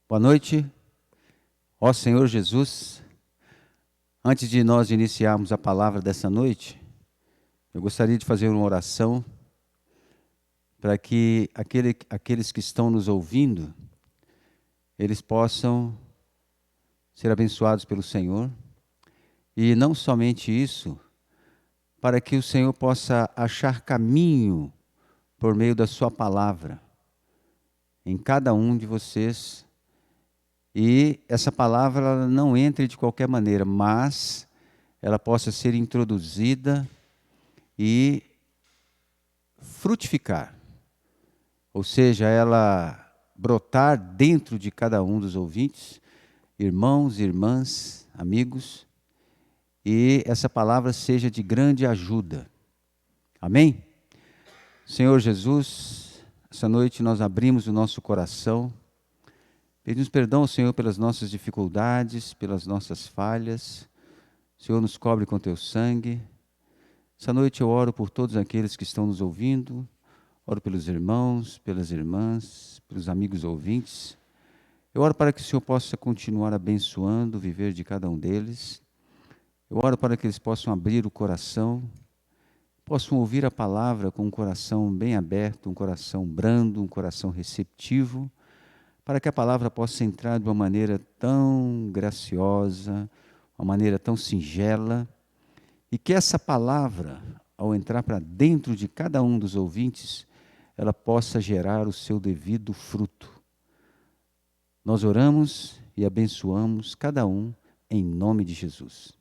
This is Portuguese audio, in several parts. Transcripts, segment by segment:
Boa noite, ó Senhor Jesus. Antes de nós iniciarmos a palavra dessa noite, eu gostaria de fazer uma oração para que aqueles que estão nos ouvindo, eles possam ser abençoados pelo Senhor. E não somente isso, para que o Senhor possa achar caminho por meio da sua palavra em cada um de vocês. E essa palavra ela não entre de qualquer maneira, mas ela possa ser introduzida e frutificar. Ou seja, ela brotar dentro de cada um dos ouvintes, irmãos, irmãs, amigos, e essa palavra seja de grande ajuda. Amém? Senhor Jesus, essa noite nós abrimos o nosso coração. Pedimos perdão ao Senhor pelas nossas dificuldades, pelas nossas falhas. O Senhor nos cobre com teu sangue. Essa noite eu oro por todos aqueles que estão nos ouvindo. Oro pelos irmãos, pelas irmãs, pelos amigos ouvintes. Eu oro para que o Senhor possa continuar abençoando o viver de cada um deles. Eu oro para que eles possam abrir o coração, possam ouvir a palavra com um coração bem aberto, um coração brando, um coração receptivo, para que a palavra possa entrar de uma maneira tão graciosa, uma maneira tão singela, e que essa palavra, ao entrar para dentro de cada um dos ouvintes, ela possa gerar o seu devido fruto. Nós oramos e abençoamos cada um em nome de Jesus.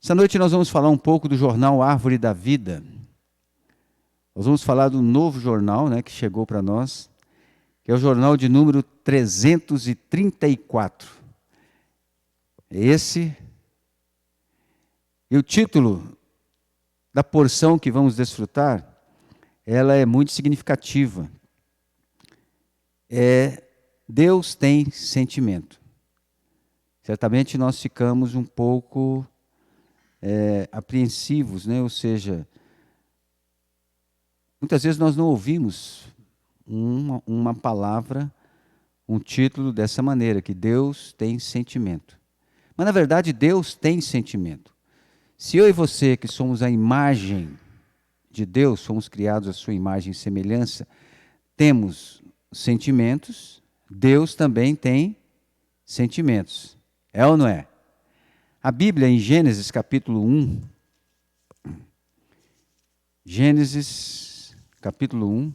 Essa noite nós vamos falar um pouco do jornal Árvore da Vida. Nós vamos falar do novo jornal, que chegou para nós, que é o jornal de número 334. Esse. E o título da porção que vamos desfrutar, ela é muito significativa. Deus tem sentimento. Certamente nós ficamos um pouco apreensivos, Ou seja, muitas vezes nós não ouvimos uma palavra, um título dessa maneira, que Deus tem sentimento. Mas na verdade Deus tem sentimento. Se eu e você, que somos a imagem de Deus, somos criados à sua imagem e semelhança, temos sentimentos, Deus também tem sentimentos. É ou não é? A Bíblia em Gênesis capítulo 1, Gênesis capítulo 1,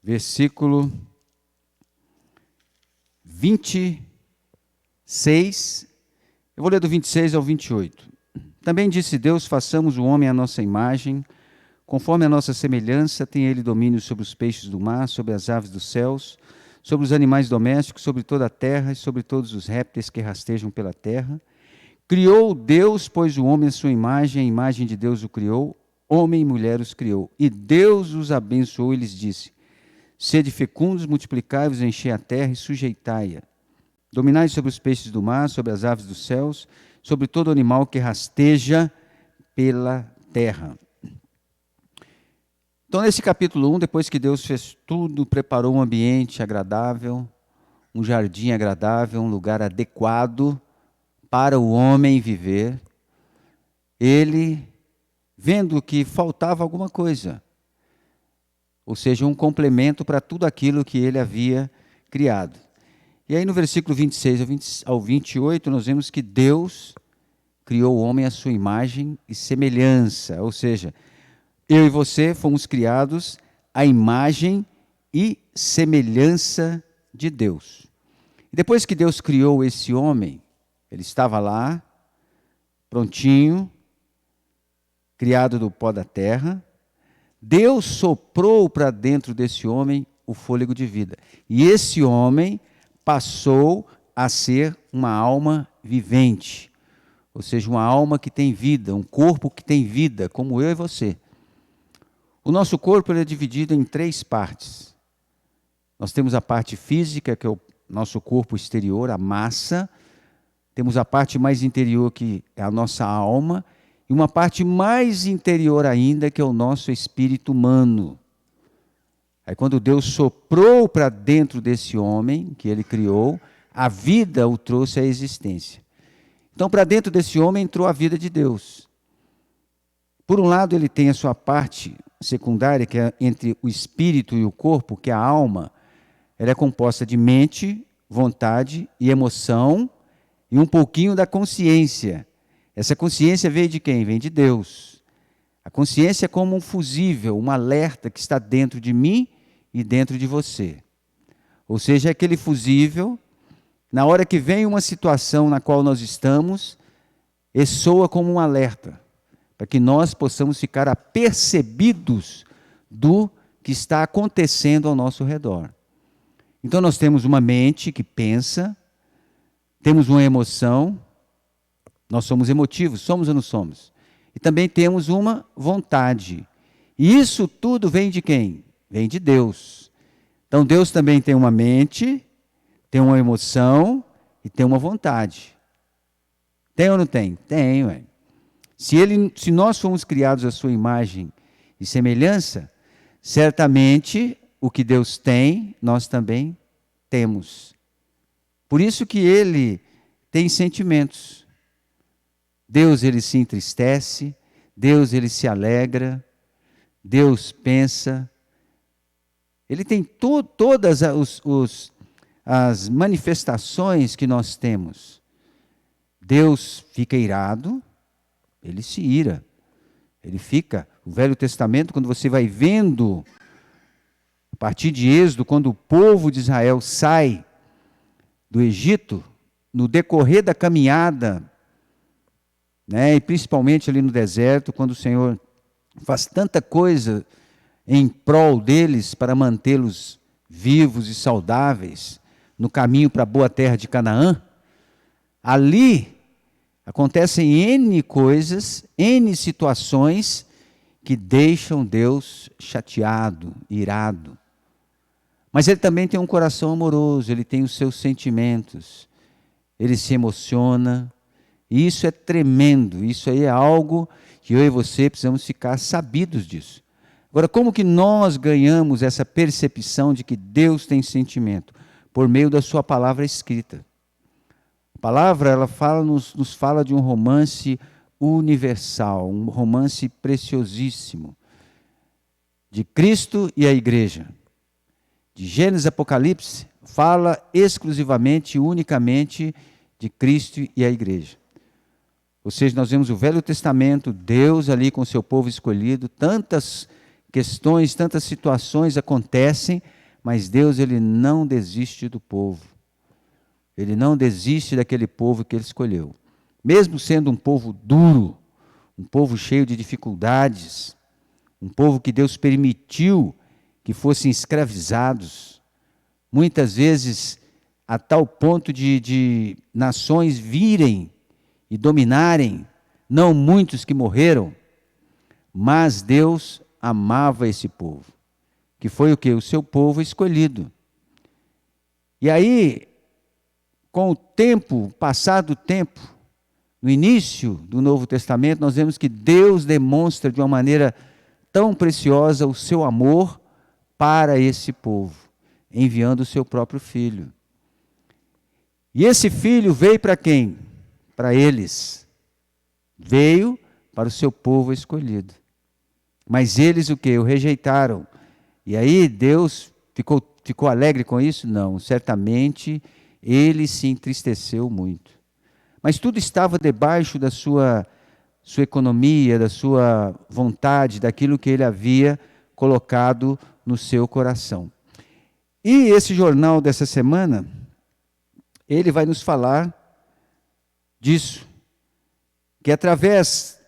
versículo 26, eu vou ler do 26 ao 28. Também disse Deus, façamos o homem à nossa imagem, conforme a nossa semelhança, tem ele domínio sobre os peixes do mar, sobre as aves dos céus, sobre os animais domésticos, sobre toda a terra e sobre todos os répteis que rastejam pela terra. Criou Deus, pois, o homem à sua imagem, a imagem de Deus o criou, homem e mulher os criou. E Deus os abençoou e lhes disse, sede fecundos, multiplicai-vos, enchei a terra e sujeitai-a. Dominai sobre os peixes do mar, sobre as aves dos céus, sobre todo animal que rasteja pela terra. Então, nesse capítulo 1, depois que Deus fez tudo, preparou um ambiente agradável, um jardim agradável, um lugar adequado para o homem viver, ele, vendo que faltava alguma coisa, ou seja, um complemento para tudo aquilo que ele havia criado. E aí no versículo 26 ao 28, nós vemos que Deus criou o homem à sua imagem e semelhança, ou seja, eu e você fomos criados à imagem e semelhança de Deus. E depois que Deus criou esse homem, ele estava lá, prontinho, criado do pó da terra, Deus soprou para dentro desse homem o fôlego de vida. E esse homem passou a ser uma alma vivente, ou seja, uma alma que tem vida, um corpo que tem vida, como eu e você. O nosso corpo ele é dividido em 3 partes. Nós temos a parte física, que é o nosso corpo exterior, a massa. Temos a parte mais interior, que é a nossa alma. E uma parte mais interior ainda, que é o nosso espírito humano. Aí quando Deus soprou para dentro desse homem que ele criou, a vida o trouxe à existência. Então para dentro desse homem entrou a vida de Deus. Por um lado ele tem a sua parte secundária, que é entre o espírito e o corpo, que é a alma. Ela é composta de mente, vontade e emoção e um pouquinho da consciência. Essa consciência veio de quem? Vem de Deus. A consciência é como um fusível, um alerta que está dentro de mim e dentro de você. Ou seja, é aquele fusível, na hora que vem uma situação na qual nós estamos, soa como um alerta, para que nós possamos ficar apercebidos do que está acontecendo ao nosso redor. Então nós temos uma mente que pensa, temos uma emoção, nós somos emotivos, somos ou não somos? E também temos uma vontade. E isso tudo vem de quem? Vem de Deus. Então Deus também tem uma mente, tem uma emoção e tem uma vontade. Tem ou não tem? Tem, ué. Se nós fomos criados à sua imagem e semelhança, certamente o que Deus tem, nós também temos. Por isso que ele tem sentimentos. Deus ele se entristece, Deus ele se alegra, Deus pensa. Ele tem todas as manifestações que nós temos. Deus fica irado, ele se ira. Ele fica. O Velho Testamento, quando você vai vendo, a partir de Êxodo, quando o povo de Israel sai do Egito, no decorrer da caminhada, e principalmente ali no deserto, quando o Senhor faz tanta coisa em prol deles para mantê-los vivos e saudáveis no caminho para a boa terra de Canaã, ali acontecem N coisas, N situações que deixam Deus chateado, irado. Mas ele também tem um coração amoroso, ele tem os seus sentimentos, ele se emociona. E isso é tremendo, isso aí é algo que eu e você precisamos ficar sabidos disso. Agora, como que nós ganhamos essa percepção de que Deus tem sentimento? Por meio da sua palavra escrita. A palavra, ela nos fala de um romance universal, um romance preciosíssimo, de Cristo e a igreja. De Gênesis a Apocalipse, fala exclusivamente, unicamente de Cristo e a igreja. Ou seja, nós vemos o Velho Testamento, Deus ali com o seu povo escolhido, tantas questões, tantas situações acontecem, mas Deus ele não desiste do povo. Ele não desiste daquele povo que ele escolheu. Mesmo sendo um povo duro, um povo cheio de dificuldades, um povo que Deus permitiu que fossem escravizados, muitas vezes a tal ponto de nações virem e dominarem, não muitos que morreram, mas Deus amava esse povo, que foi o quê? O seu povo escolhido. E aí, com o tempo, passado o tempo, no início do Novo Testamento, nós vemos que Deus demonstra de uma maneira tão preciosa o seu amor para esse povo, enviando o seu próprio Filho. E esse Filho veio para quem? Para eles. Veio para o seu povo escolhido. Mas eles o quê? O rejeitaram. E aí Deus ficou alegre com isso? Não, certamente ele se entristeceu muito. Mas tudo estava debaixo da sua economia, da sua vontade, daquilo que ele havia colocado no seu coração. E esse jornal dessa semana, ele vai nos falar disso, que através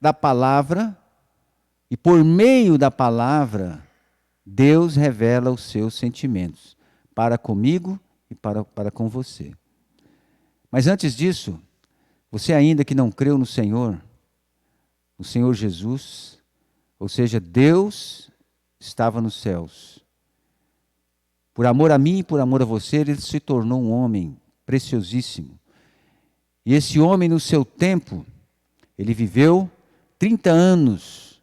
da palavra e por meio da palavra, Deus revela os seus sentimentos para comigo e para com você. Mas antes disso, você ainda que não creu no Senhor Jesus, ou seja, Deus estava nos céus. Por amor a mim e por amor a você, ele se tornou um homem preciosíssimo. E esse homem, no seu tempo, ele viveu 30 anos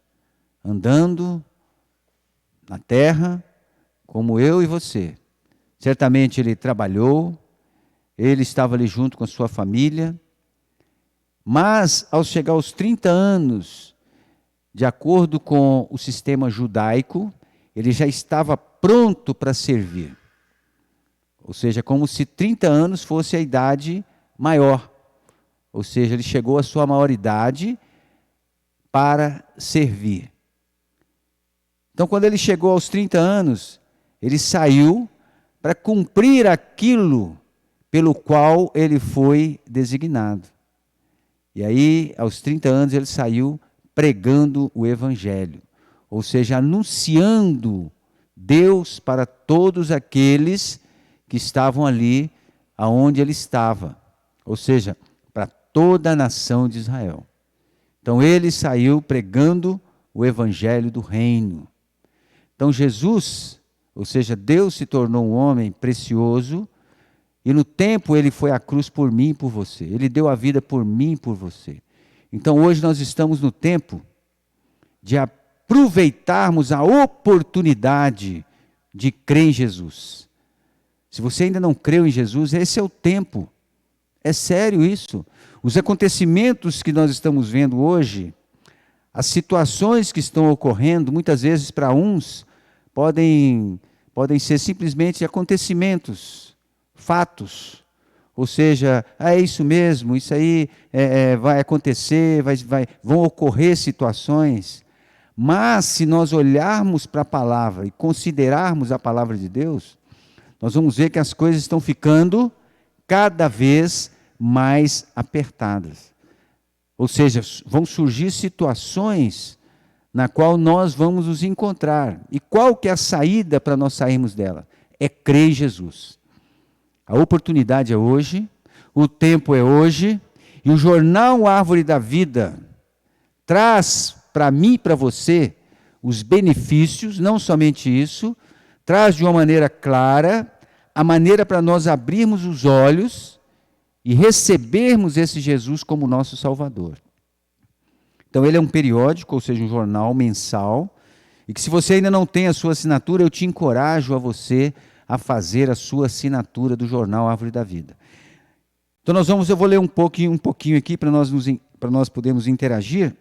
andando na terra, como eu e você. Certamente ele trabalhou, ele estava ali junto com a sua família, mas ao chegar aos 30 anos, de acordo com o sistema judaico, ele já estava pronto para servir. Ou seja, como se 30 anos fosse a idade maior. Ou seja, ele chegou à sua maioridade para servir. Então, quando ele chegou aos 30 anos, ele saiu para cumprir aquilo pelo qual ele foi designado. E aí, aos 30 anos, ele saiu pregando o Evangelho. Ou seja, anunciando Deus para todos aqueles que estavam ali aonde ele estava. Ou seja, para toda a nação de Israel. Então ele saiu pregando o Evangelho do Reino. Então Jesus, ou seja, Deus se tornou um homem precioso e no tempo ele foi à cruz por mim e por você. Ele deu a vida por mim e por você. Então hoje nós estamos no tempo de aproveitarmos a oportunidade de crer em Jesus. Se você ainda não creu em Jesus, esse é o tempo. É sério isso. Os acontecimentos que nós estamos vendo hoje, as situações que estão ocorrendo, muitas vezes para uns, podem ser simplesmente acontecimentos, fatos. Ou seja, é isso mesmo, isso aí vai acontecer, vão ocorrer situações. Mas se nós olharmos para a palavra e considerarmos a palavra de Deus, nós vamos ver que as coisas estão ficando cada vez mais apertadas. Ou seja, vão surgir situações na qual nós vamos nos encontrar. E qual que é a saída para nós sairmos dela? É crer em Jesus. A oportunidade é hoje, o tempo é hoje, e o jornal Árvore da Vida traz para mim e para você os benefícios, não somente isso, traz de uma maneira clara a maneira para nós abrirmos os olhos e recebermos esse Jesus como nosso Salvador. Então ele é um periódico, ou seja, um jornal mensal, e que se você ainda não tem a sua assinatura, eu te encorajo a você a fazer a sua assinatura do jornal Árvore da Vida. Então eu vou ler um pouquinho aqui para nós podermos interagir,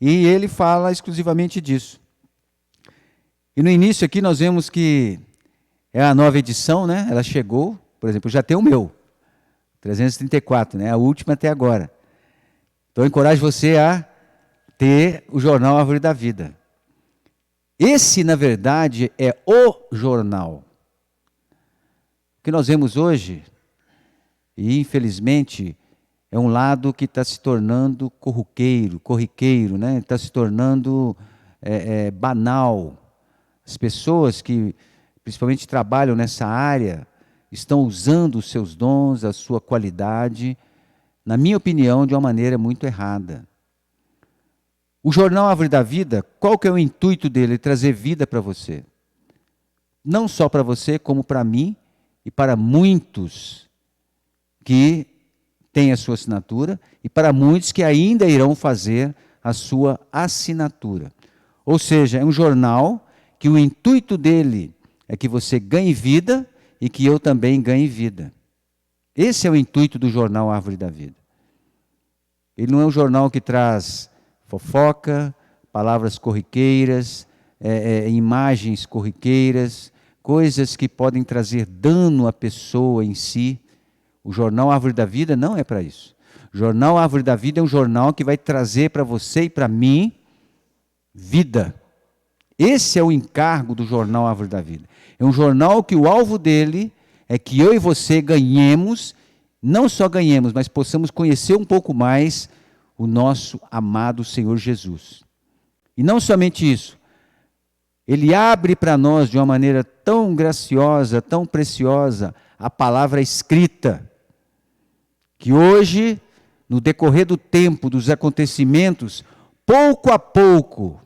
e ele fala exclusivamente disso. E no início aqui nós vemos que é a nova edição, né? Ela chegou, por exemplo, já tem o meu, 334, né? A última até agora. Então eu encorajo você a ter o jornal Árvore da Vida. Esse, na verdade, é o jornal. O que nós vemos hoje, e infelizmente, é um lado que está se tornando corriqueiro, né? Está se tornando banal. As pessoas que principalmente trabalham nessa área estão usando os seus dons, a sua qualidade, na minha opinião, de uma maneira muito errada. O jornal Árvore da Vida, qual que é o intuito dele? Trazer vida para você. Não só para você, como para mim e para muitos que têm a sua assinatura e para muitos que ainda irão fazer a sua assinatura. Ou seja, é um jornal que o intuito dele é que você ganhe vida e que eu também ganhe vida. Esse é o intuito do jornal Árvore da Vida. Ele não é um jornal que traz fofoca, palavras corriqueiras, imagens corriqueiras, coisas que podem trazer dano à pessoa em si. O jornal Árvore da Vida não é para isso. O jornal Árvore da Vida é um jornal que vai trazer para você e para mim vida. Esse é o encargo do jornal Árvore da Vida. É um jornal que o alvo dele é que eu e você ganhemos, não só ganhemos, mas possamos conhecer um pouco mais o nosso amado Senhor Jesus. E não somente isso, ele abre para nós de uma maneira tão graciosa, tão preciosa, a palavra escrita, que hoje, no decorrer do tempo, dos acontecimentos, pouco a pouco,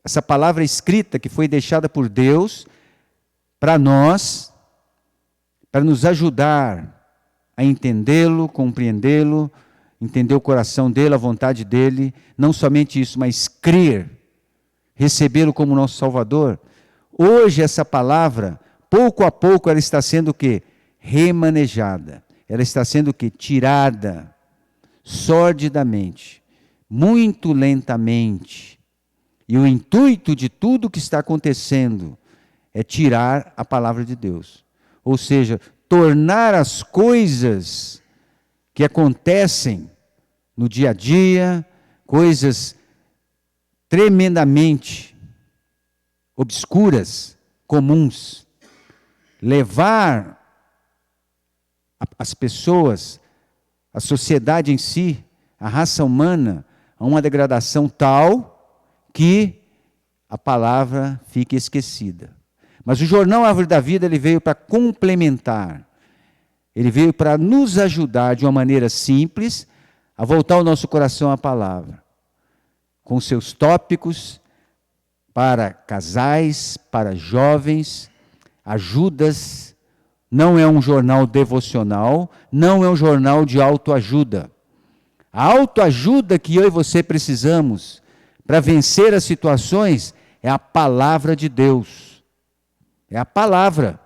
essa palavra escrita que foi deixada por Deus para nós, para nos ajudar a entendê-lo, compreendê-lo, entender o coração dele, a vontade dele, não somente isso, mas crer, recebê-lo como nosso Salvador. Hoje essa palavra, pouco a pouco, ela está sendo o quê? Remanejada. Ela está sendo o quê? Tirada, sordidamente, muito lentamente. E o intuito de tudo que está acontecendo é tirar a palavra de Deus. Ou seja, tornar as coisas que acontecem no dia a dia, coisas tremendamente obscuras, comuns, levar as pessoas, a sociedade em si, a raça humana, a uma degradação tal que a palavra fique esquecida. Mas o Jornal Árvore da Vida, ele veio para complementar, ele veio para nos ajudar de uma maneira simples a voltar o nosso coração à palavra, com seus tópicos para casais, para jovens, ajudas. Não é um jornal devocional, não é um jornal de autoajuda. A autoajuda que eu e você precisamos para vencer as situações é a palavra de Deus. É a palavra.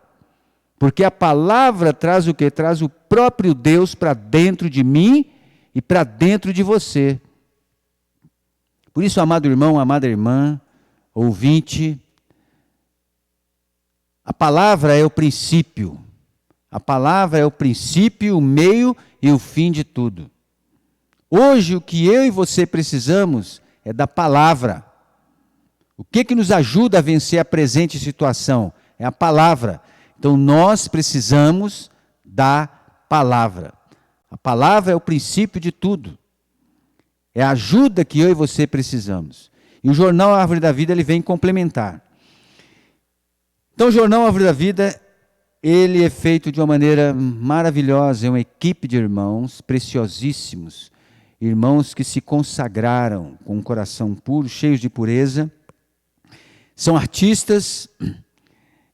Porque a palavra traz o quê? Traz o próprio Deus para dentro de mim e para dentro de você. Por isso, amado irmão, amada irmã, ouvinte, a palavra é o princípio. A palavra é o princípio, o meio e o fim de tudo. Hoje, o que eu e você precisamos é da palavra. O que nos ajuda a vencer a presente situação? É a palavra. Então, nós precisamos da palavra. A palavra é o princípio de tudo. É a ajuda que eu e você precisamos. E o Jornal Árvore da Vida, ele vem complementar. Então, o Jornal Árvore da Vida, ele é feito de uma maneira maravilhosa. É uma equipe de irmãos preciosíssimos. Irmãos que se consagraram com um coração puro, cheios de pureza. São artistas,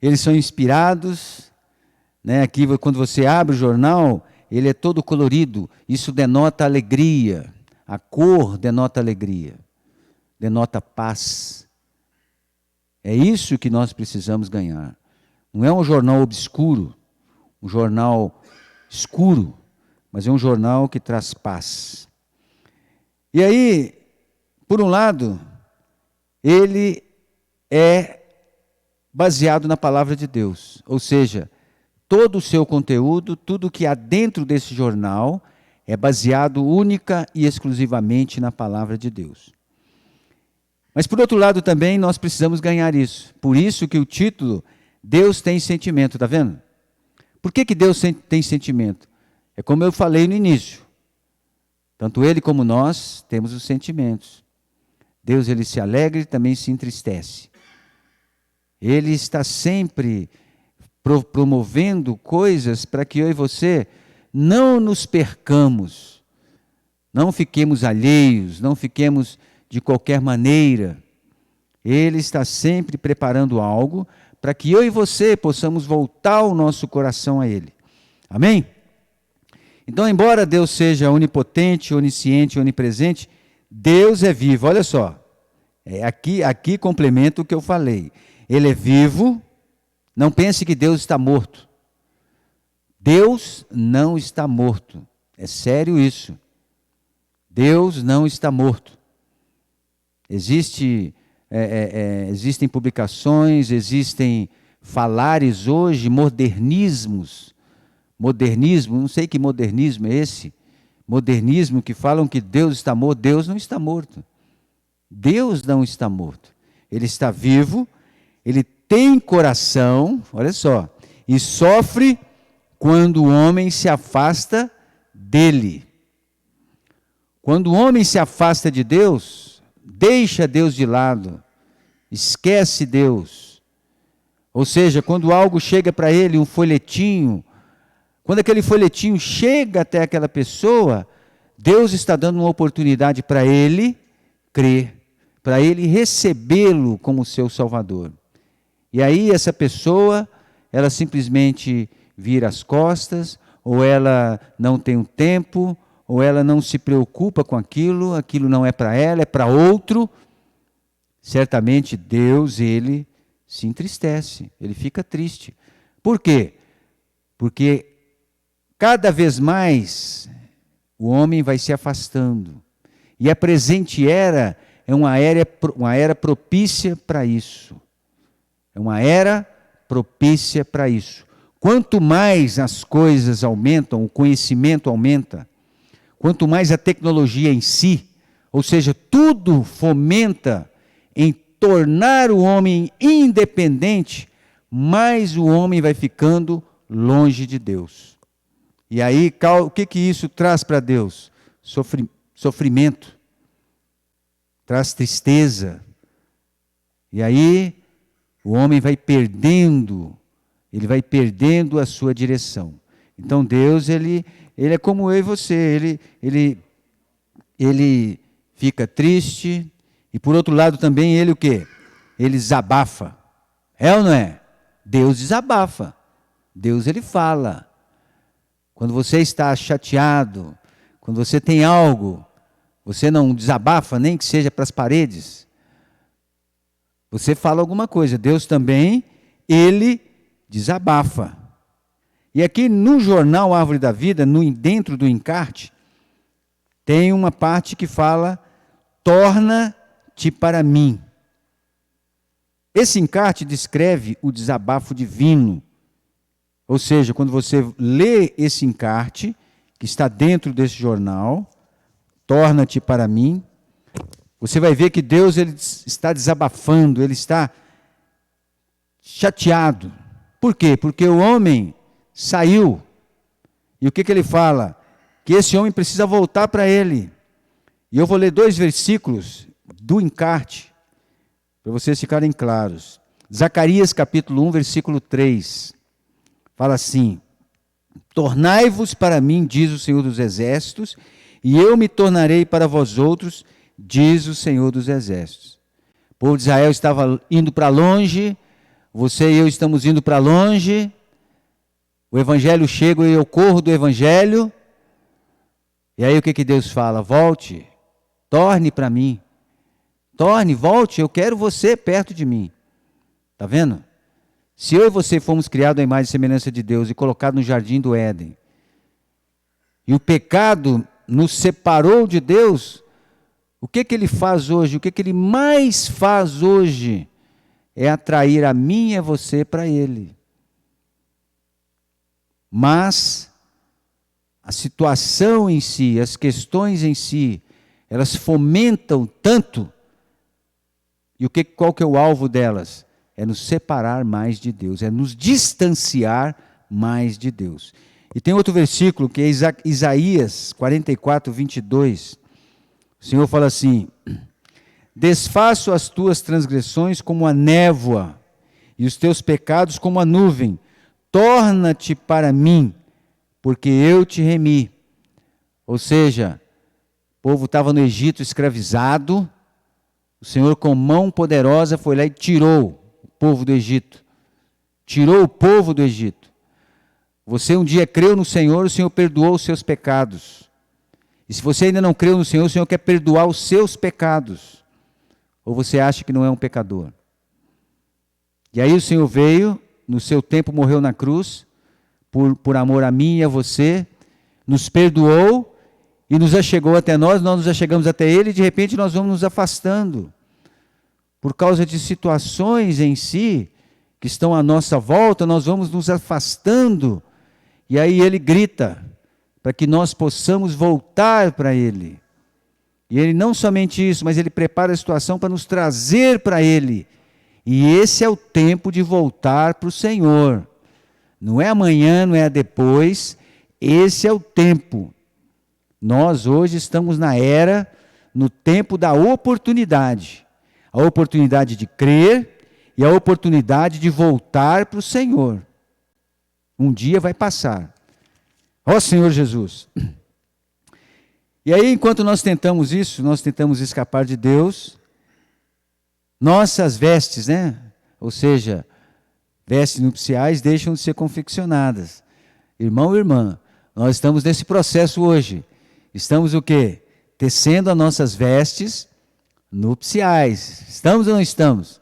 eles são inspirados. Né? Aqui, quando você abre o jornal, ele é todo colorido. Isso denota alegria. A cor denota alegria. Denota paz. É isso que nós precisamos ganhar. Não é um jornal obscuro, um jornal escuro, mas é um jornal que traz paz. E aí, por um lado, ele é baseado na palavra de Deus. Ou seja, todo o seu conteúdo, tudo que há dentro desse jornal, é baseado única e exclusivamente na palavra de Deus. Mas, por outro lado, também nós precisamos ganhar isso. Por isso que o título, Deus tem sentimento, está vendo? Por que Deus tem sentimento? É como eu falei no início. Tanto Ele como nós temos os sentimentos. Deus, Ele se alegra e também se entristece. Ele está sempre promovendo coisas para que eu e você não nos percamos, não fiquemos alheios, não fiquemos de qualquer maneira. Ele está sempre preparando algo para que eu e você possamos voltar o nosso coração a Ele. Amém? Então, embora Deus seja onipotente, onisciente, onipresente, Deus é vivo. Olha só, aqui complemento o que eu falei. Ele é vivo, não pense que Deus está morto. Deus não está morto. É sério isso. Deus não está morto. Existem publicações, existem falares hoje, modernismos. Modernismo, não sei que modernismo é esse. Modernismo que falam que Deus está morto. Deus não está morto. Deus não está morto. Ele está vivo, ele tem coração, olha só, e sofre quando o homem se afasta dele. Quando o homem se afasta de Deus, deixa Deus de lado, esquece Deus. Ou seja, quando algo chega para ele, um folhetinho, quando aquele folhetinho chega até aquela pessoa, Deus está dando uma oportunidade para ele crer, para ele recebê-lo como seu Salvador. E aí essa pessoa, ela simplesmente vira as costas, ou ela não tem o tempo, ou ela não se preocupa com aquilo não é para ela, é para outro. Certamente Deus, Ele se entristece, ele fica triste. Por quê? Porque cada vez mais o homem vai se afastando. E a presente era é uma era propícia para isso. É uma era propícia para isso. Quanto mais as coisas aumentam, o conhecimento aumenta, quanto mais a tecnologia em si, ou seja, tudo fomenta em tornar o homem independente, mais o homem vai ficando longe de Deus. E aí, o que isso traz para Deus? Sofrimento, traz tristeza. E aí, o homem vai perdendo, ele vai perdendo a sua direção. Então Deus, ele é como eu e você, ele fica triste, e por outro lado também ele o quê? Ele desabafa. É ou não é? Deus desabafa. Deus ele fala. Quando você está chateado, quando você tem algo, você não desabafa, nem que seja para as paredes. Você fala alguma coisa. Deus também, ele desabafa. E aqui no jornal Árvore da Vida, dentro do encarte, tem uma parte que fala, torna-te para mim. Esse encarte descreve o desabafo divino. Ou seja, quando você lê esse encarte, que está dentro desse jornal, torna-te para mim, você vai ver que Deus ele está desabafando, ele está chateado. Por quê? Porque o homem saiu. E o que ele fala? Que esse homem precisa voltar para ele. E eu vou ler 2 versículos do encarte, para vocês ficarem claros. Zacarias capítulo 1, versículo 3. Fala assim: tornai-vos para mim, diz o Senhor dos Exércitos, e eu me tornarei para vós outros, diz o Senhor dos Exércitos. O povo de Israel estava indo para longe, você e eu estamos indo para longe, o Evangelho chega e eu corro do Evangelho, e aí o que Deus fala? Volte, torne para mim, volte, eu quero você perto de mim. Está vendo? Se eu e você fomos criados à imagem e semelhança de Deus e colocados no jardim do Éden, e o pecado nos separou de Deus, o que ele faz hoje? O que ele mais faz hoje é atrair a mim e a você para Ele. Mas a situação em si, as questões em si, elas fomentam tanto, e qual que é o alvo delas? É nos separar mais de Deus, é nos distanciar mais de Deus. E tem outro versículo que é Isaías 44, 22. O Senhor fala assim: desfaço as tuas transgressões como a névoa, e os teus pecados como a nuvem. Torna-te para mim, porque eu te remi. Ou seja, o povo estava no Egito escravizado, o Senhor com mão poderosa foi lá e tirou o povo do Egito. Tirou o povo do Egito. Você um dia creu no Senhor, o Senhor perdoou os seus pecados. E se você ainda não creu no Senhor, o Senhor quer perdoar os seus pecados. Ou você acha que não é um pecador? E aí o Senhor veio, no seu tempo morreu na cruz, por amor a mim e a você, nos perdoou e nos achegou até nós nos achegamos até Ele, e de repente nós vamos nos afastando. Por causa de situações em si, que estão à nossa volta, nós vamos nos afastando, e aí Ele grita, para que nós possamos voltar para Ele. E Ele não somente isso, mas Ele prepara a situação para nos trazer para Ele. E esse é o tempo de voltar para o Senhor. Não é amanhã, não é depois, esse é o tempo. Nós hoje estamos na era, no tempo da oportunidade. A oportunidade de crer e a oportunidade de voltar para o Senhor. Um dia vai passar. Ó Senhor Jesus. E aí, enquanto nós tentamos isso, nós tentamos escapar de Deus, nossas vestes, né? Ou seja, vestes nupciais deixam de ser confeccionadas. Irmão e irmã, nós estamos nesse processo hoje. Estamos o quê? Tecendo as nossas vestes nupciais. Estamos ou não estamos?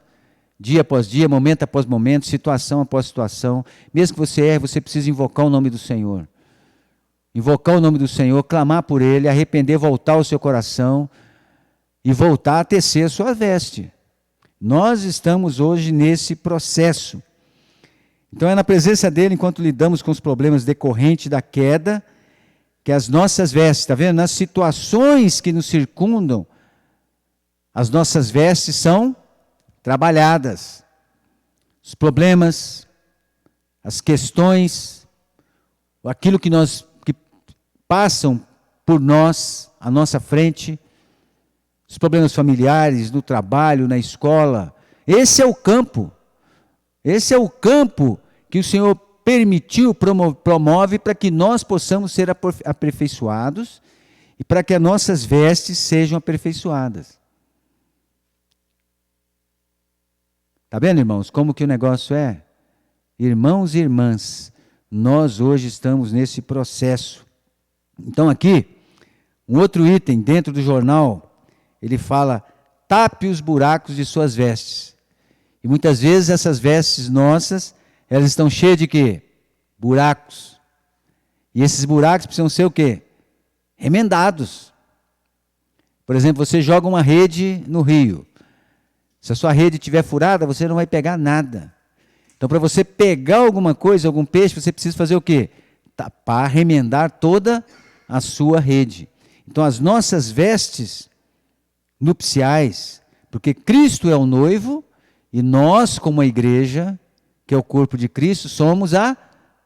dia após dia, momento após momento, situação após situação. Mesmo que você erre, você precisa invocar o nome do Senhor. Invocar o nome do Senhor, clamar por Ele, arrepender, voltar ao seu coração e voltar a tecer a sua veste. Nós estamos hoje nesse processo. Então é na presença dEle, enquanto lidamos com os problemas decorrentes da queda, que as nossas vestes, está vendo? Nas situações que nos circundam, as nossas vestes são trabalhadas. Os problemas, as questões, aquilo que passam por nós, à nossa frente, os problemas familiares, no trabalho, na escola. Esse é o campo. Esse é o campo que o Senhor permitiu, promove para que nós possamos ser aperfeiçoados e para que as nossas vestes sejam aperfeiçoadas. Está vendo, irmãos, como que o negócio é? Irmãos e irmãs, nós hoje estamos nesse processo. Então aqui, um outro item dentro do jornal, ele fala, tape os buracos de suas vestes. E muitas vezes essas vestes nossas, elas estão cheias de quê? Buracos. E esses buracos precisam ser o quê? Remendados. Por exemplo, você joga uma rede no rio. Se a sua rede estiver furada, você não vai pegar nada. Então, para você pegar alguma coisa, algum peixe, você precisa fazer o quê? Tapar, remendar toda a sua rede. Então, as nossas vestes nupciais, porque Cristo é o noivo, e nós, como a igreja, que é o corpo de Cristo, somos a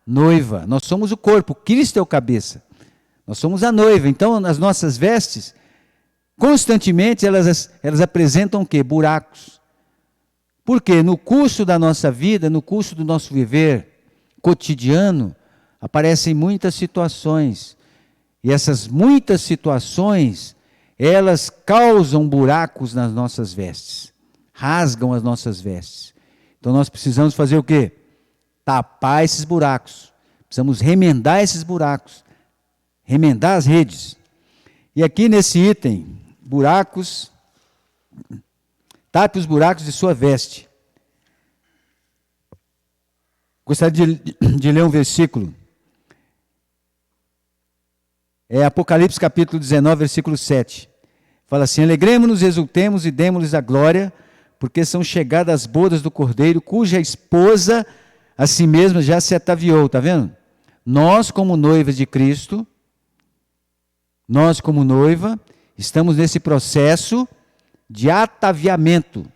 noiva. Nós somos o corpo, Cristo é o cabeça. Nós somos a noiva. Então, as nossas vestes, constantemente, elas apresentam o quê? Buracos. Por quê? No curso da nossa vida, no curso do nosso viver cotidiano, aparecem muitas situações. E essas muitas situações, elas causam buracos nas nossas vestes. Rasgam as nossas vestes. Então nós precisamos fazer o quê? Tapar esses buracos. Precisamos remendar esses buracos. Remendar as redes. E aqui nesse item, buracos, tape os buracos de sua veste. Gostaria de ler um versículo. É Apocalipse capítulo 19, versículo 7. Fala assim, alegremos-nos, exultemos e demos-lhes a glória, porque são chegadas as bodas do Cordeiro, cuja esposa a si mesma já se ataviou, está vendo? Nós, como noivas de Cristo, nós, como noiva, estamos nesse processo de ataviamento.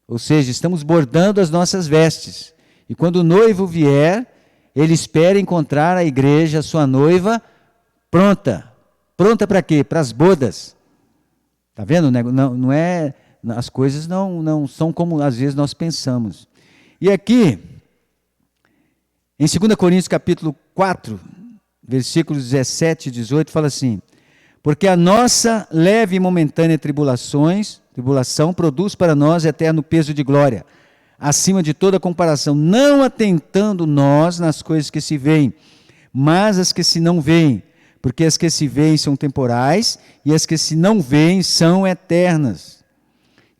Ou seja, estamos bordando as nossas vestes. E quando o noivo vier, ele espera encontrar a igreja, a sua noiva, pronta. Pronta para quê? Para as bodas. Está vendo? Não é, as coisas não são como às vezes nós pensamos. E aqui, em 2 Coríntios capítulo 4, versículos 17 e 18, fala assim, porque a nossa leve e momentânea tribulação produz para nós eterno peso de glória, acima de toda comparação, não atentando nós nas coisas que se veem, mas as que se não veem, porque as que se veem são temporais e as que se não veem são eternas.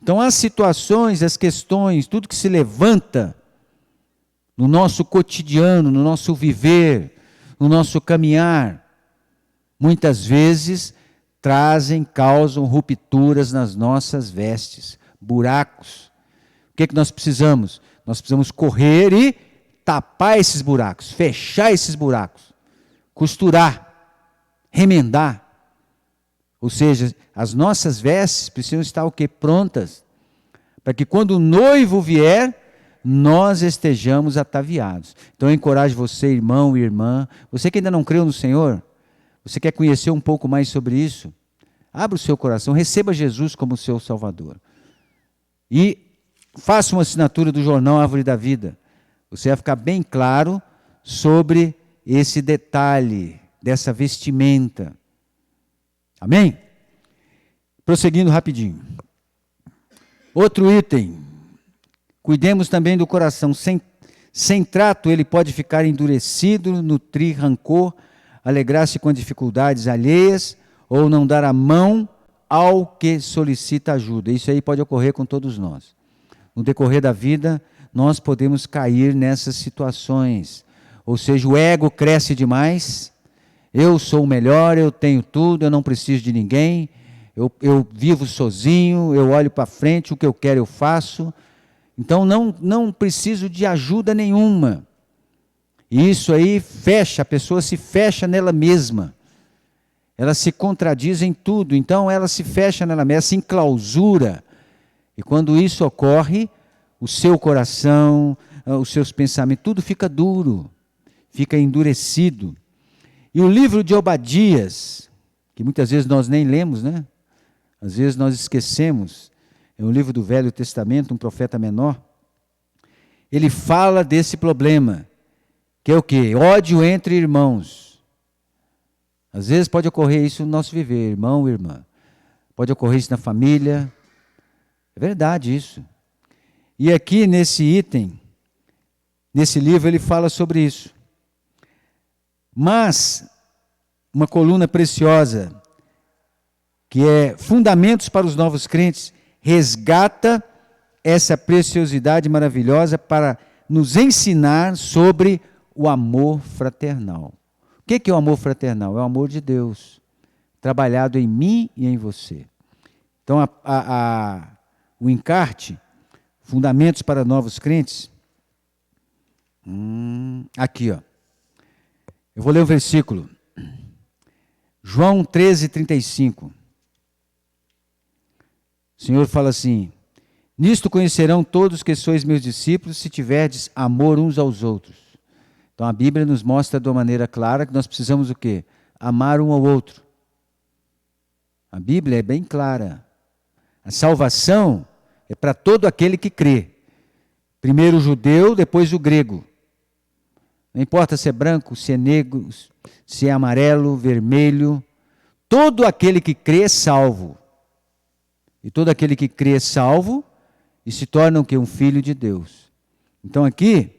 Então as situações, as questões, tudo que se levanta no nosso cotidiano, no nosso viver, no nosso caminhar, muitas vezes causam rupturas nas nossas vestes, buracos. O que nós precisamos? Nós precisamos correr e tapar esses buracos, fechar esses buracos, costurar, remendar. Ou seja, as nossas vestes precisam estar o quê? Prontas, para que quando o noivo vier, nós estejamos ataviados. Então eu encorajo você, irmão e irmã, você que ainda não creu no Senhor, você quer conhecer um pouco mais sobre isso? Abra o seu coração, receba Jesus como seu Salvador. E faça uma assinatura do jornal Árvore da Vida. Você vai ficar bem claro sobre esse detalhe dessa vestimenta. Amém? Prosseguindo rapidinho. Outro item. Cuidemos também do coração. Sem trato ele pode ficar endurecido, nutrir rancor, alegrar-se com dificuldades alheias ou não dar a mão ao que solicita ajuda. Isso aí pode ocorrer com todos nós. no decorrer da vida, nós podemos cair nessas situações. Ou seja, o ego cresce demais, eu sou o melhor, eu tenho tudo, eu não preciso de ninguém, eu vivo sozinho, eu olho para frente, o que eu quero eu faço, então não preciso de ajuda nenhuma. E isso aí fecha, a pessoa se fecha nela mesma. Ela se contradiz em tudo, então ela se fecha nela mesma, se enclausura. E quando isso ocorre, o seu coração, os seus pensamentos, tudo fica duro, fica endurecido. E o livro de Obadias, que muitas vezes nós nem lemos, né? Às vezes nós esquecemos, é um livro do Velho Testamento, um profeta menor. Ele fala desse problema, que é o quê? Ódio entre irmãos. Às vezes pode ocorrer isso no nosso viver, irmão, irmã. Pode ocorrer isso na família. É verdade isso. E aqui nesse item, nesse livro, ele fala sobre isso. Mas, uma coluna preciosa, que é Fundamentos para os Novos Crentes, resgata essa preciosidade maravilhosa para nos ensinar sobre o amor fraternal. O que é o amor fraternal? É o amor de Deus, trabalhado em mim e em você. Então, o encarte, Fundamentos para Novos Crentes, aqui, ó. Eu vou ler o versículo. João 13:35. O Senhor fala assim: nisto conhecerão todos que sois meus discípulos, se tiverdes amor uns aos outros. Então a Bíblia nos mostra de uma maneira clara que nós precisamos o quê? Amar um ao outro. A Bíblia é bem clara. A salvação é para todo aquele que crê. Primeiro o judeu, depois o grego. Não importa se é branco, se é negro, se é amarelo, vermelho. Todo aquele que crê é salvo. E todo aquele que crê é salvo e se torna o quê? Um filho de Deus. Então aqui,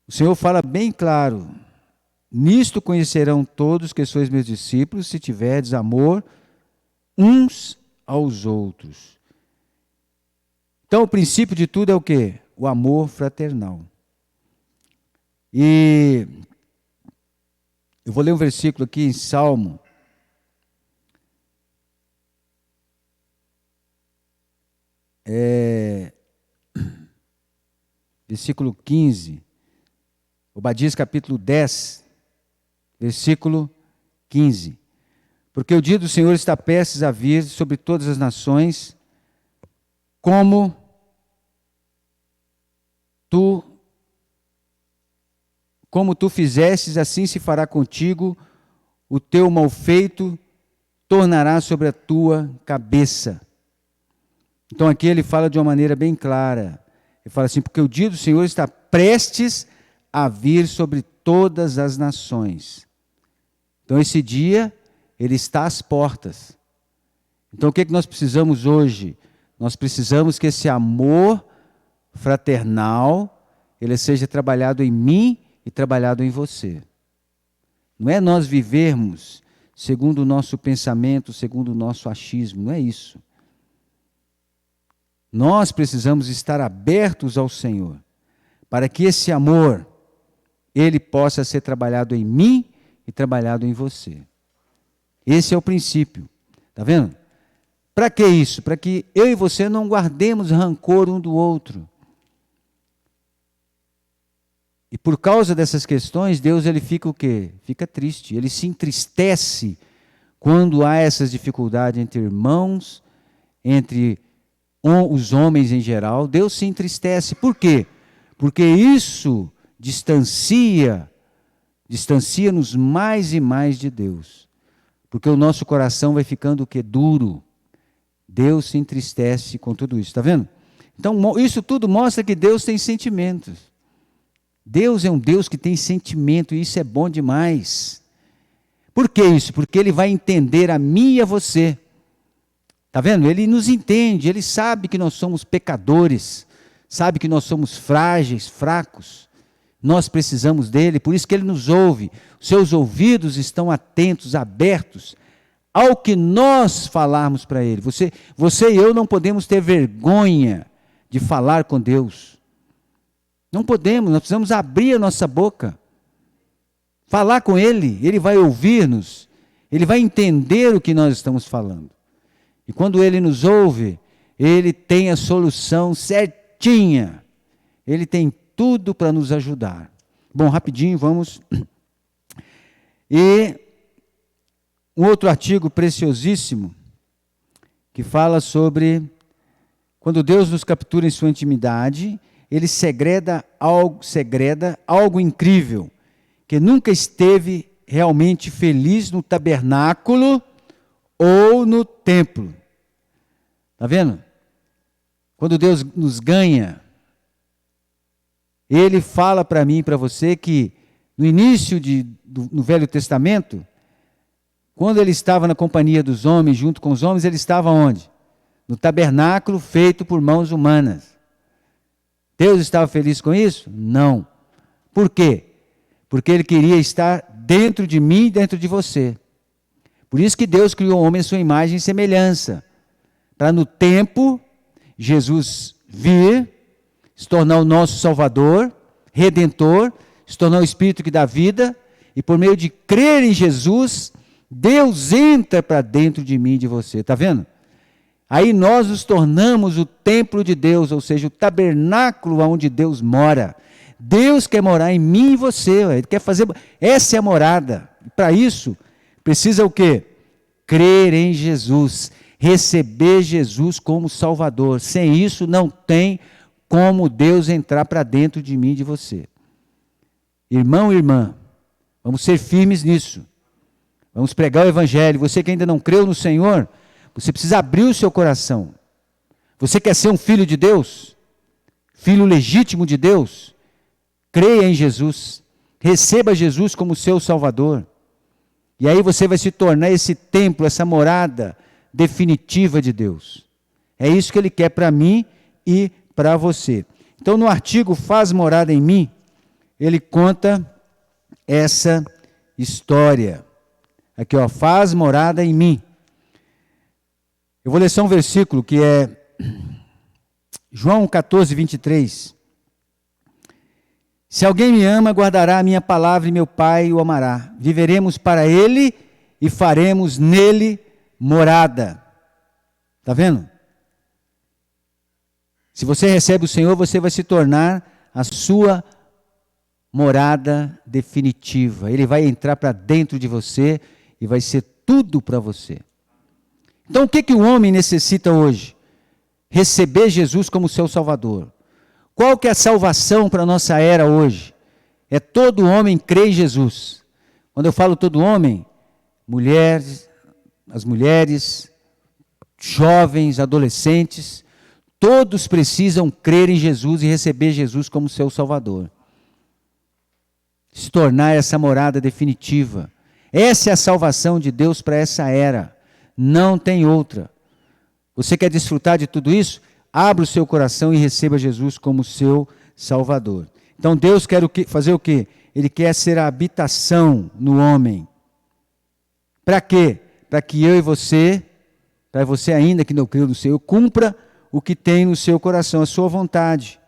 o Senhor fala bem claro: nisto conhecerão todos que sois meus discípulos, se tiverdes amor uns aos outros. Então o princípio de tudo é o quê? O amor fraternal. E eu vou ler um versículo aqui em Salmo. Versículo 15. Obadias capítulo 10, versículo 15. Porque o dia do Senhor está prestes a vir sobre todas as nações, como tu fizestes, assim se fará contigo, o teu malfeito tornará sobre a tua cabeça. Então aqui ele fala de uma maneira bem clara. Ele fala assim: porque o dia do Senhor está prestes a vir sobre todas as nações. Então esse dia, ele está às portas. Então o que nós precisamos hoje? Nós precisamos que esse amor fraternal, ele seja trabalhado em mim e trabalhado em você. Não é nós vivermos segundo o nosso pensamento, segundo o nosso achismo, não é isso. Nós precisamos estar abertos ao Senhor, para que esse amor, ele possa ser trabalhado em mim e trabalhado em você. Esse é o princípio, está vendo? Para que isso? Para que eu e você não guardemos rancor um do outro. E por causa dessas questões, Deus ele fica o quê? Fica triste, ele se entristece quando há essas dificuldades entre irmãos, entre os homens em geral. Deus se entristece. Por quê? Porque isso distancia-nos mais e mais de Deus. Porque o nosso coração vai ficando o quê? Duro. Deus se entristece com tudo isso, está vendo? Então isso tudo mostra que Deus tem sentimentos. Deus é um Deus que tem sentimento e isso é bom demais. Por que isso? Porque Ele vai entender a mim e a você. Está vendo? Ele nos entende, Ele sabe que nós somos pecadores, sabe que nós somos frágeis, fracos. Nós precisamos dEle, por isso que Ele nos ouve. Seus ouvidos estão atentos, abertos ao que nós falarmos para Ele. Você e eu não podemos ter vergonha de falar com Deus. Não podemos, nós precisamos abrir a nossa boca. Falar com Ele, Ele vai ouvir-nos, Ele vai entender o que nós estamos falando. E quando Ele nos ouve, Ele tem a solução certinha. Ele tem tudo para nos ajudar. Bom, rapidinho, vamos. E um outro artigo preciosíssimo, que fala sobre quando Deus nos captura em sua intimidade, Ele segreda algo incrível, que nunca esteve realmente feliz no tabernáculo ou no templo. Está vendo? Quando Deus nos ganha, Ele fala para mim e para você que no início no Velho Testamento, quando Ele estava na companhia dos homens, junto com os homens, Ele estava onde? No tabernáculo feito por mãos humanas. Deus estava feliz com isso? Não. Por quê? Porque Ele queria estar dentro de mim e dentro de você. Por isso que Deus criou o homem à sua imagem e semelhança. Para no tempo, Jesus vir, se tornar o nosso Salvador, Redentor, se tornar o Espírito que dá vida, e por meio de crer em Jesus, Deus entra para dentro de mim e de você. Está vendo? Aí nós nos tornamos o templo de Deus, ou seja, o tabernáculo onde Deus mora. Deus quer morar em mim e você, Ele quer fazer, essa é a morada. Para isso, precisa o quê? Crer em Jesus, receber Jesus como Salvador. Sem isso, não tem como Deus entrar para dentro de mim e de você. Irmão e irmã, vamos ser firmes nisso. Vamos pregar o Evangelho. Você que ainda não creu no Senhor, você precisa abrir o seu coração. Você quer ser um filho de Deus? Filho legítimo de Deus? Creia em Jesus. Receba Jesus como seu Salvador. E aí você vai se tornar esse templo, essa morada definitiva de Deus. É isso que Ele quer para mim e para você. Então, no artigo Faz Morada em Mim, ele conta essa história. Aqui, ó, faz morada em mim. Eu vou ler só um versículo que é João 14, 23. Se alguém me ama, guardará a minha palavra e meu Pai o amará. Viveremos para Ele e faremos nele morada. Está vendo? Se você recebe o Senhor, você vai se tornar a sua morada definitiva. Ele vai entrar para dentro de você e vai ser tudo para você. Então o que o homem necessita hoje? Receber Jesus como seu Salvador. Qual que é a salvação para a nossa era hoje? É todo homem crer em Jesus. Quando eu falo todo homem, mulheres, as mulheres, jovens, adolescentes, todos precisam crer em Jesus e receber Jesus como seu Salvador. Se tornar essa morada definitiva. Essa é a salvação de Deus para essa era. Não tem outra. Você quer desfrutar de tudo isso? Abra o seu coração e receba Jesus como seu Salvador. Então Deus quer fazer o quê? Ele quer ser a habitação no homem. Para quê? Para que eu e você, para você ainda que não creu no Senhor, cumpra o que tem no seu coração, a sua vontade.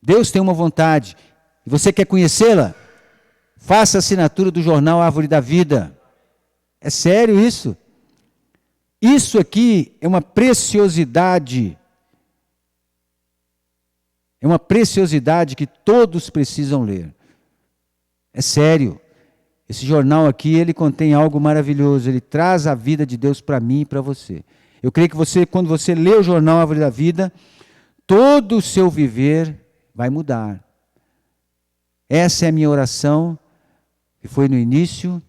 Deus tem uma vontade. E você quer conhecê-la? Faça a assinatura do jornal Árvore da Vida. É sério isso? Isso aqui é uma preciosidade. É uma preciosidade que todos precisam ler. É sério. Esse jornal aqui, ele contém algo maravilhoso. Ele traz a vida de Deus para mim e para você. Eu creio que você, quando você lê o jornal Árvore da Vida, todo o seu viver vai mudar. Essa é a minha oração, que foi no início,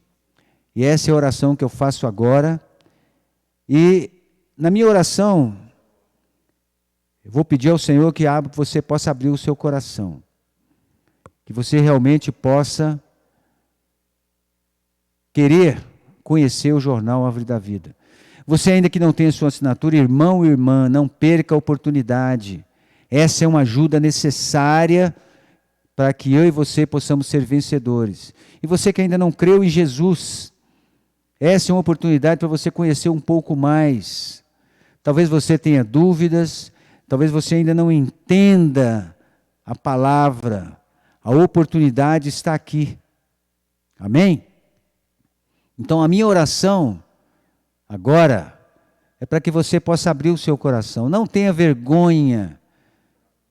e essa é a oração que eu faço agora. E na minha oração, eu vou pedir ao Senhor que você possa abrir o seu coração. Que você realmente possa querer conhecer o jornal Árvore da Vida. Você ainda que não tem a sua assinatura, irmão e irmã, não perca a oportunidade. Essa é uma ajuda necessária para que eu e você possamos ser vencedores. E você que ainda não creu em Jesus, Essa é uma oportunidade para você conhecer um pouco mais. Talvez você tenha dúvidas, talvez você ainda não entenda a palavra. A oportunidade está aqui. Amém? Então a minha oração agora é para que você possa abrir o seu coração. Não tenha vergonha.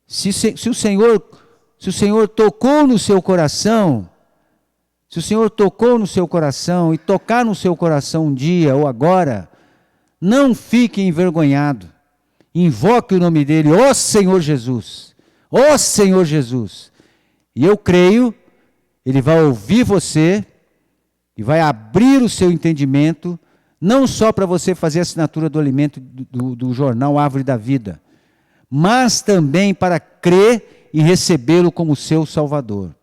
Se o Senhor tocou no seu coração, se o Senhor tocou no seu coração e tocar no seu coração um dia ou agora, não fique envergonhado. Invoque o nome dele, ó Senhor Jesus, ó Senhor Jesus. E eu creio, ele vai ouvir você e vai abrir o seu entendimento, não só para você fazer a assinatura do alimento do jornal Árvore da Vida, mas também para crer e recebê-lo como seu Salvador.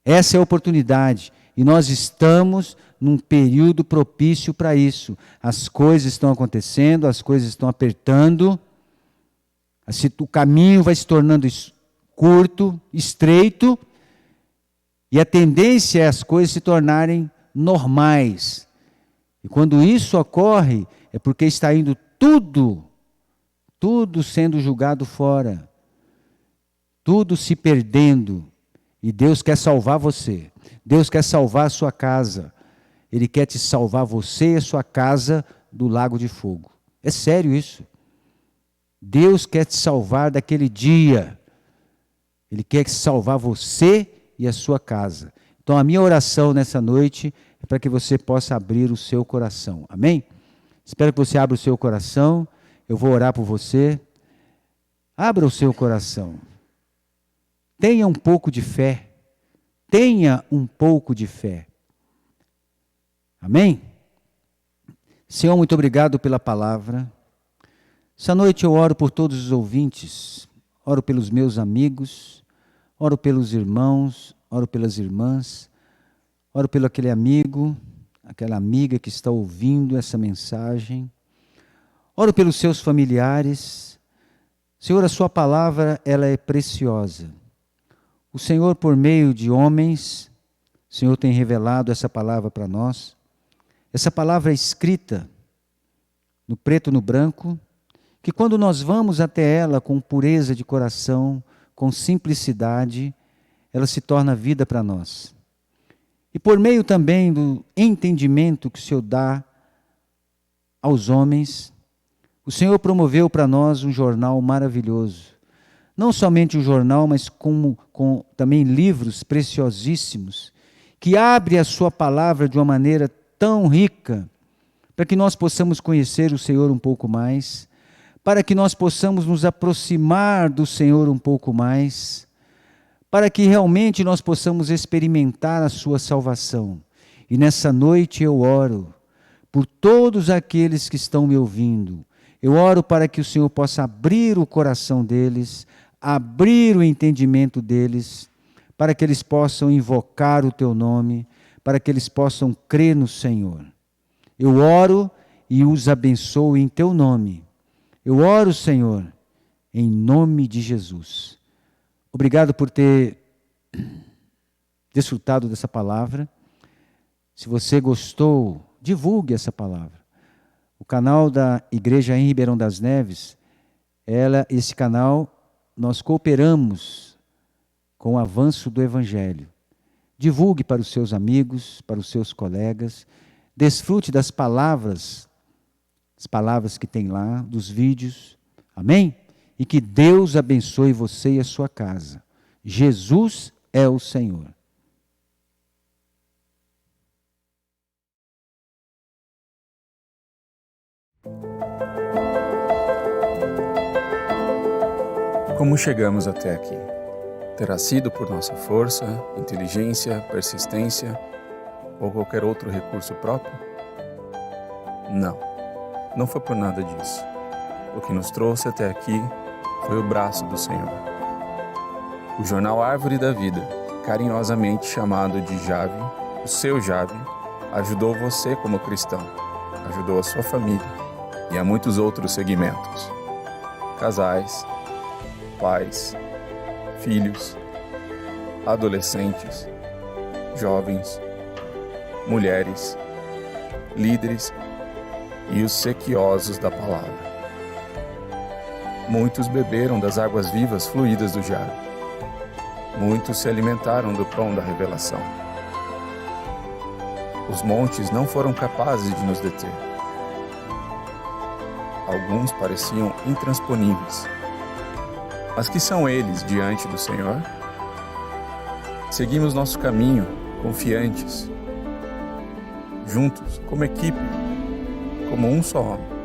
Essa é a oportunidade e nós estamos num período propício para isso. As coisas estão acontecendo, as coisas estão apertando, o caminho vai se tornando curto, estreito, e a tendência é as coisas se tornarem normais. E quando isso ocorre, é porque está indo tudo sendo julgado fora, tudo se perdendo. E Deus quer salvar você. Deus quer salvar a sua casa. Ele quer te salvar você e a sua casa do lago de fogo. É sério isso. Deus quer te salvar daquele dia. Ele quer te salvar você e a sua casa. Então a minha oração nessa noite é para que você possa abrir o seu coração. Amém? Espero que você abra o seu coração. Eu vou orar por você. Abra o seu coração. Tenha um pouco de fé. Tenha um pouco de fé. Amém? Senhor, muito obrigado pela palavra. Essa noite eu oro por todos os ouvintes. Oro pelos meus amigos. Oro pelos irmãos. Oro pelas irmãs. Oro pelo aquele amigo, aquela amiga que está ouvindo essa mensagem. Oro pelos seus familiares. Senhor, a sua palavra, ela é preciosa. O Senhor, por meio de homens, o Senhor tem revelado essa palavra para nós. Essa palavra é escrita no preto e no branco, que quando nós vamos até ela com pureza de coração, com simplicidade, ela se torna vida para nós. E por meio também do entendimento que o Senhor dá aos homens, o Senhor promoveu para nós um jornal maravilhoso. Não somente um jornal, mas com também livros preciosíssimos, que abre a sua palavra de uma maneira tão rica, para que nós possamos conhecer o Senhor um pouco mais, para que nós possamos nos aproximar do Senhor um pouco mais, para que realmente nós possamos experimentar a sua salvação. E nessa noite eu oro por todos aqueles que estão me ouvindo. Eu oro para que o Senhor possa abrir o coração deles, abrir o entendimento deles, para que eles possam invocar o teu nome, para que eles possam crer no Senhor. Eu oro e os abençoo em teu nome. Eu oro, Senhor, em nome de Jesus. Obrigado por ter desfrutado dessa palavra. Se você gostou, divulgue essa palavra. O canal da Igreja em Ribeirão das Neves, esse canal, nós cooperamos com o avanço do Evangelho. Divulgue para os seus amigos, para os seus colegas. Desfrute das palavras, as palavras que tem lá, dos vídeos. Amém? E que Deus abençoe você e a sua casa. Jesus é o Senhor. Como chegamos até aqui? Terá sido por nossa força, inteligência, persistência ou qualquer outro recurso próprio? Não, não foi por nada disso. O que nos trouxe até aqui foi o braço do Senhor. O jornal Árvore da Vida, carinhosamente chamado de Jave, o seu Jave, ajudou você como cristão, ajudou a sua família e a muitos outros segmentos. Casais, pais, filhos, adolescentes, jovens, mulheres, líderes e os sequiosos da palavra. Muitos beberam das águas vivas fluídas do jarro. Muitos se alimentaram do pão da revelação. Os montes não foram capazes de nos deter. Alguns pareciam intransponíveis. Mas que são eles diante do Senhor? Seguimos nosso caminho, confiantes, juntos, como equipe, como um só homem.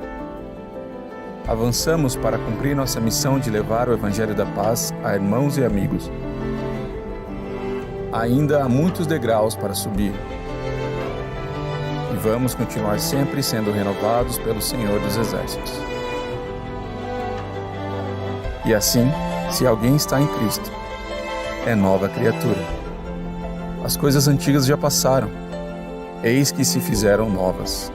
Avançamos para cumprir nossa missão de levar o Evangelho da Paz a irmãos e amigos. Ainda há muitos degraus para subir. E vamos continuar sempre sendo renovados pelo Senhor dos Exércitos. E assim, se alguém está em Cristo, é nova criatura. As coisas antigas já passaram, eis que se fizeram novas.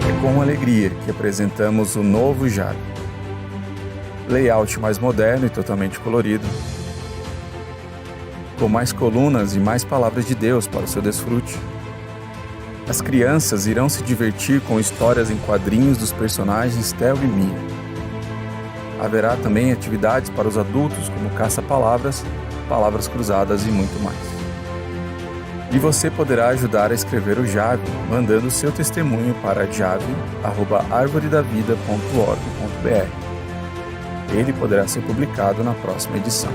É com alegria que apresentamos o novo jarro. Layout mais moderno e totalmente colorido, com mais colunas e mais palavras de Deus para o seu desfrute. As crianças irão se divertir com histórias em quadrinhos dos personagens Theo e Mia. Haverá também atividades para os adultos, como caça-palavras, palavras cruzadas e muito mais. E você poderá ajudar a escrever o Jave, mandando seu testemunho para jave@arvoredavida.org.br. Ele poderá ser publicado na próxima edição.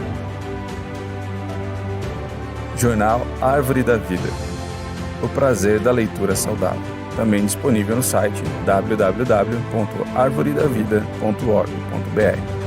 Jornal Árvore da Vida. O prazer da leitura saudável. Também disponível no site www.arvoredavida.org.br.